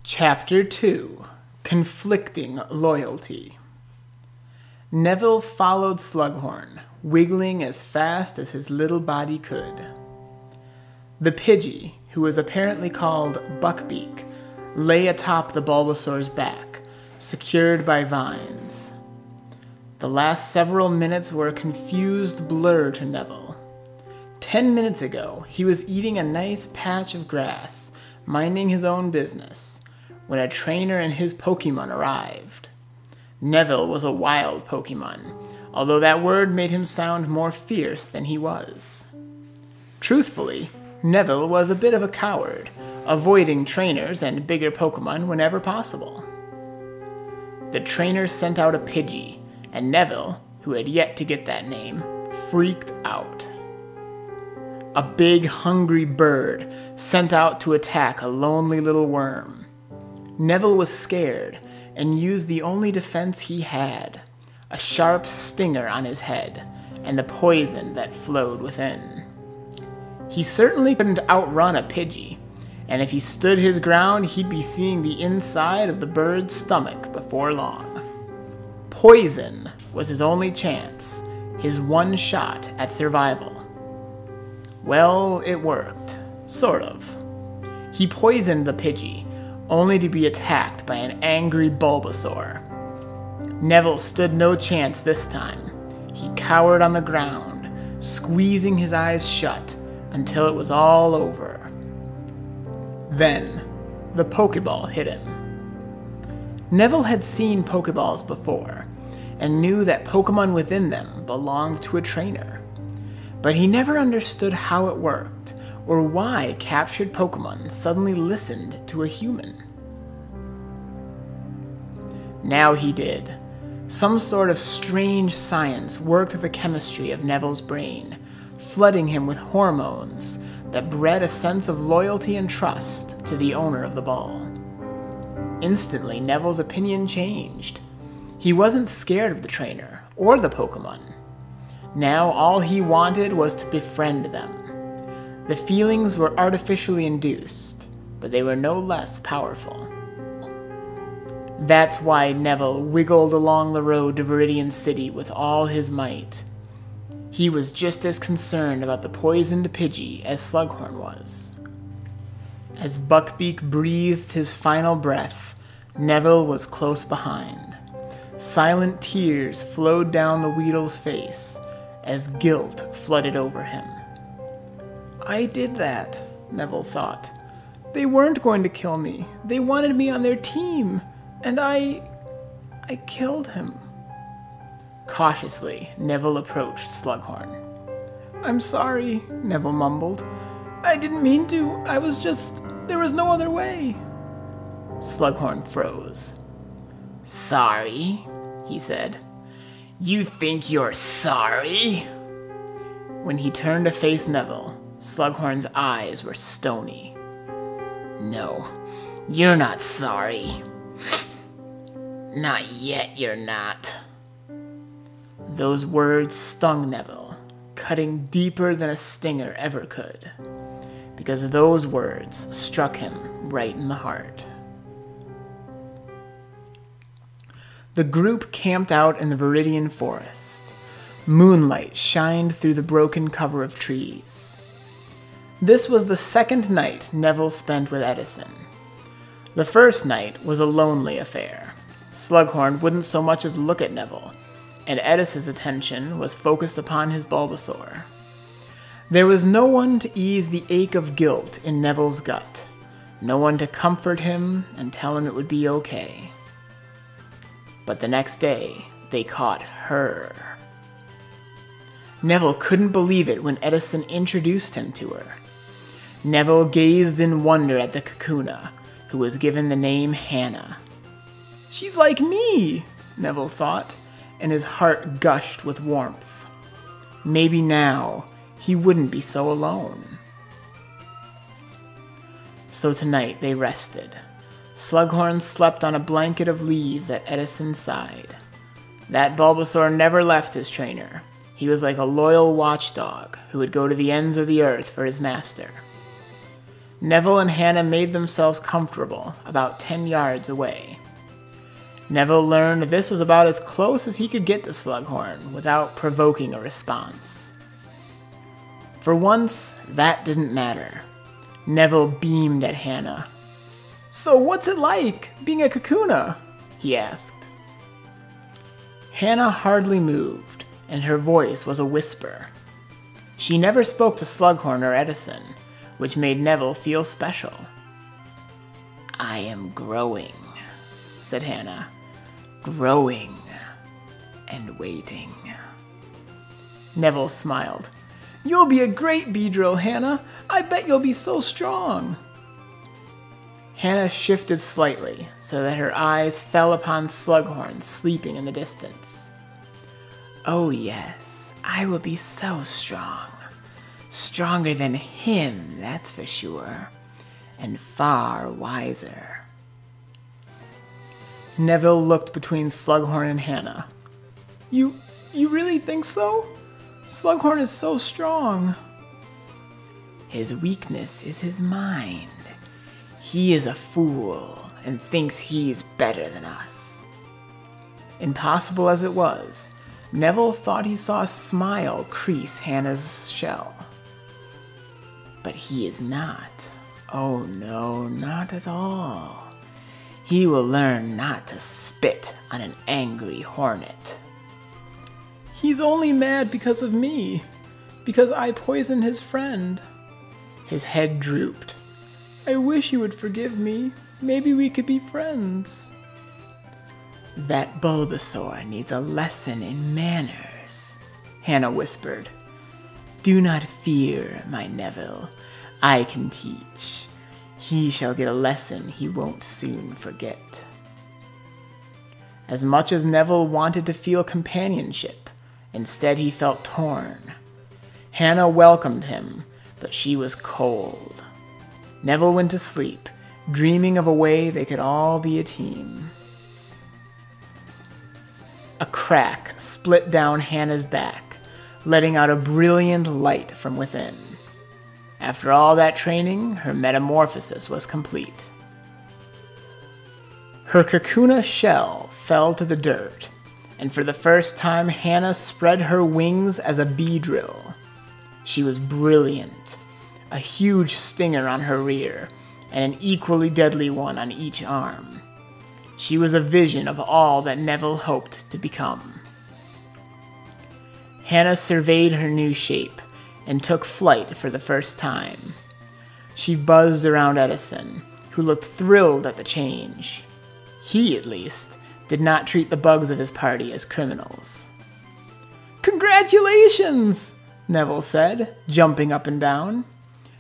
Chapter 2: Conflicting Loyalty. Neville followed Slughorn, wiggling as fast as his little body could. The Pidgey, who was apparently called Buckbeak, lay atop the Bulbasaur's back, secured by vines. The last several minutes were a confused blur to Neville. 10 minutes ago, he was eating a nice patch of grass, minding his own business, when a trainer and his Pokemon arrived. Neville was a wild Pokemon, although that word made him sound more fierce than he was. Truthfully, Neville was a bit of a coward, avoiding trainers and bigger Pokemon whenever possible. The trainer sent out a Pidgey, and Neville, who had yet to get that name, freaked out. A big, hungry bird sent out to attack a lonely little worm. Neville was scared and used the only defense he had, a sharp stinger on his head and the poison that flowed within. He certainly couldn't outrun a Pidgey, and if he stood his ground, he'd be seeing the inside of the bird's stomach before long. Poison was his only chance, his one shot at survival. Well, it worked. Sort of. He poisoned the Pidgey, only to be attacked by an angry Bulbasaur. Neville stood no chance this time. He cowered on the ground, squeezing his eyes shut until it was all over. Then, the Pokeball hit him. Neville had seen Pokeballs before, and knew that Pokemon within them belonged to a trainer. But he never understood how it worked, or why captured Pokemon suddenly listened to a human. Now he did. Some sort of strange science worked the chemistry of Neville's brain, flooding him with hormones that bred a sense of loyalty and trust to the owner of the ball. Instantly, Neville's opinion changed. He wasn't scared of the trainer or the Pokemon. Now all he wanted was to befriend them. The feelings were artificially induced, but they were no less powerful. That's why Neville wiggled along the road to Viridian City with all his might. He was just as concerned about the poisoned Pidgey as Slughorn was. As Buckbeak breathed his final breath, Neville was close behind. Silent tears flowed down the Weedle's face as guilt flooded over him. I did that, Neville thought. They weren't going to kill me. They wanted me on their team, and I killed him. Cautiously, Neville approached Slughorn. I'm sorry, Neville mumbled. I didn't mean to. There was no other way. Slughorn froze. Sorry, he said. You think you're sorry? When he turned to face Neville, Slughorn's eyes were stony. No, you're not sorry. Not yet, you're not. Those words stung Neville, cutting deeper than a stinger ever could, because those words struck him right in the heart. The group camped out in the Viridian Forest. Moonlight shined through the broken cover of trees. This was the second night Neville spent with Edison. The first night was a lonely affair. Slughorn wouldn't so much as look at Neville, and Edison's attention was focused upon his Bulbasaur. There was no one to ease the ache of guilt in Neville's gut, no one to comfort him and tell him it would be okay. But the next day, they caught her. Neville couldn't believe it when Edison introduced him to her. Neville gazed in wonder at the Kakuna, who was given the name Hannah. She's like me, Neville thought, and his heart gushed with warmth. Maybe now he wouldn't be so alone. So tonight they rested. Slughorn slept on a blanket of leaves at Edison's side. That Bulbasaur never left his trainer. He was like a loyal watchdog who would go to the ends of the earth for his master. Neville and Hannah made themselves comfortable about 10 yards away. Neville learned this was about as close as he could get to Slughorn without provoking a response. For once, that didn't matter. Neville beamed at Hannah. "So what's it like, being a Kakuna?" he asked. Hannah hardly moved, and her voice was a whisper. She never spoke to Slughorn or Edison, which made Neville feel special. "I am growing," said Hannah. "Growing and waiting." Neville smiled. "You'll be a great Beedrill, Hannah. I bet you'll be so strong." Hannah shifted slightly so that her eyes fell upon Slughorn sleeping in the distance. "Oh yes, I will be so strong. Stronger than him, that's for sure. And far wiser." Neville looked between Slughorn and Hannah. You really think so? Slughorn is so strong." "His weakness is his mind. He is a fool and thinks he's better than us." Impossible as it was, Neville thought he saw a smile crease Hannah's shell. "But he is not. Oh no, not at all. He will learn not to spit on an angry hornet." "He's only mad because of me, because I poisoned his friend." His head drooped. "I wish he would forgive me. Maybe we could be friends." "That Bulbasaur needs a lesson in manners," Hannah whispered. "Do not fear, my Neville. I can teach. He shall get a lesson he won't soon forget." As much as Neville wanted to feel companionship, instead he felt torn. Hannah welcomed him, but she was cold. Neville went to sleep, dreaming of a way they could all be a team. A crack split down Hannah's back, letting out a brilliant light from within. After all that training, her metamorphosis was complete. Her Kakuna shell fell to the dirt, and for the first time Hannah spread her wings as a Beedrill. She was brilliant, a huge stinger on her rear, and an equally deadly one on each arm. She was a vision of all that Neville hoped to become. Hannah surveyed her new shape, and took flight for the first time. She buzzed around Edison, who looked thrilled at the change. He, at least, did not treat the bugs of his party as criminals. "Congratulations!" Neville said, jumping up and down.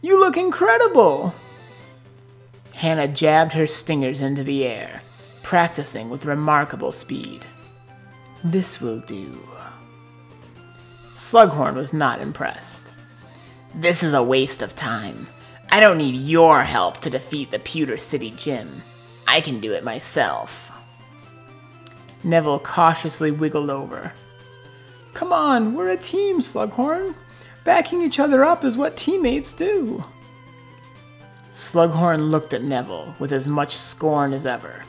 "You look incredible!" Hannah jabbed her stingers into the air, practicing with remarkable speed. "This will do." Slughorn was not impressed. "This is a waste of time. I don't need your help to defeat the Pewter City Gym. I can do it myself." Neville cautiously wiggled over. "Come on, we're a team, Slughorn. Backing each other up is what teammates do." Slughorn looked at Neville with as much scorn as ever.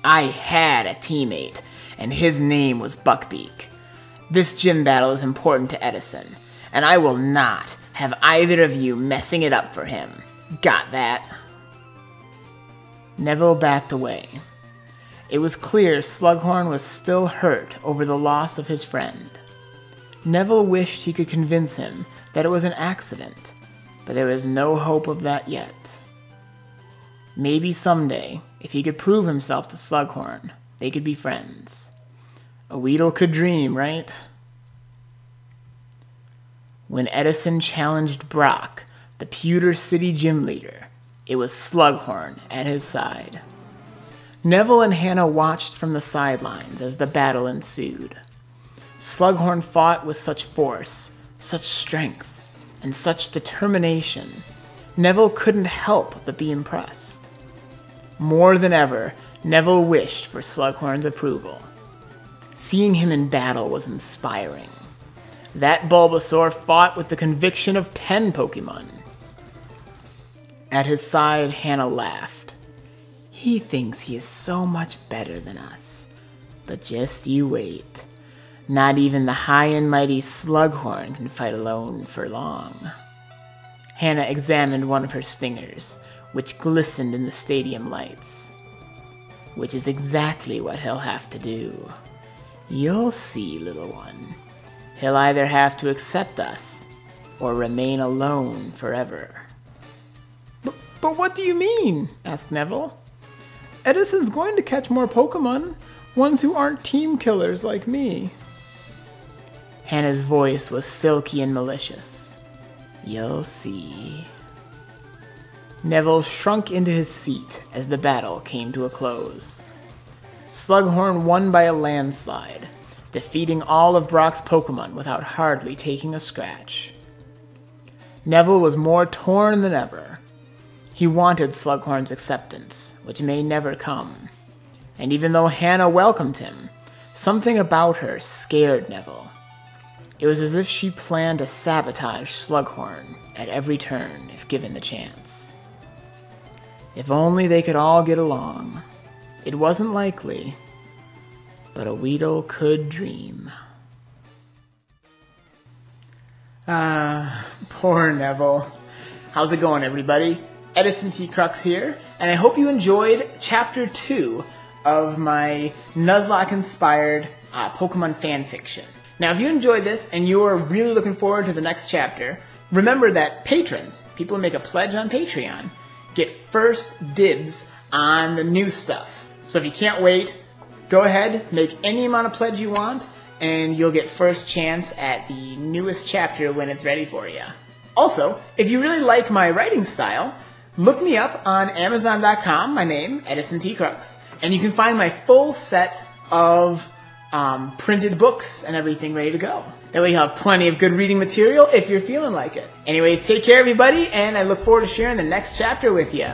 "I had a teammate, and his name was Buckbeak. This gym battle is important to Edison, and I will not have either of you messing it up for him. Got that?" Neville backed away. It was clear Slughorn was still hurt over the loss of his friend. Neville wished he could convince him that it was an accident, but there was no hope of that yet. Maybe someday, if he could prove himself to Slughorn, they could be friends. A Weedle could dream, right? When Edison challenged Brock, the Pewter City gym leader, it was Slughorn at his side. Neville and Hannah watched from the sidelines as the battle ensued. Slughorn fought with such force, such strength, and such determination, Neville couldn't help but be impressed. More than ever, Neville wished for Slughorn's approval. Seeing him in battle was inspiring. That Bulbasaur fought with the conviction of 10 Pokemon. At his side, Hannah laughed. He thinks he is so much better than us. But just you wait. Not even the high and mighty Slughorn can fight alone for long. Hannah examined one of her stingers, which glistened in the stadium lights. Which is exactly what he'll have to do. You'll see, little one. He'll either have to accept us, or remain alone forever. But what do you mean? Asked Neville. Edison's going to catch more Pokemon, ones who aren't team killers like me. Hannah's voice was silky and malicious. You'll see. Neville shrunk into his seat as the battle came to a close. Slughorn won by a landslide, defeating all of Brock's Pokemon without hardly taking a scratch. Neville was more torn than ever. He wanted Slughorn's acceptance, which may never come. And even though Hannah welcomed him, something about her scared Neville. It was as if she planned to sabotage Slughorn at every turn if given the chance. If only they could all get along. It wasn't likely, but a Weedle could dream. Poor Neville. How's it going, everybody? Edison T. Crux here, and I hope you enjoyed Chapter 2 of my Nuzlocke-inspired Pokemon fanfiction. Now, if you enjoyed this and you're really looking forward to the next chapter, remember that patrons, people who make a pledge on Patreon, get first dibs on the new stuff. So if you can't wait, go ahead, make any amount of pledge you want, and you'll get first chance at the newest chapter when it's ready for you. Also, if you really like my writing style, look me up on Amazon.com, my name, Edison T. Crux, and you can find my full set of printed books and everything ready to go. That way you have plenty of good reading material if you're feeling like it. Anyways, take care everybody, and I look forward to sharing the next chapter with you.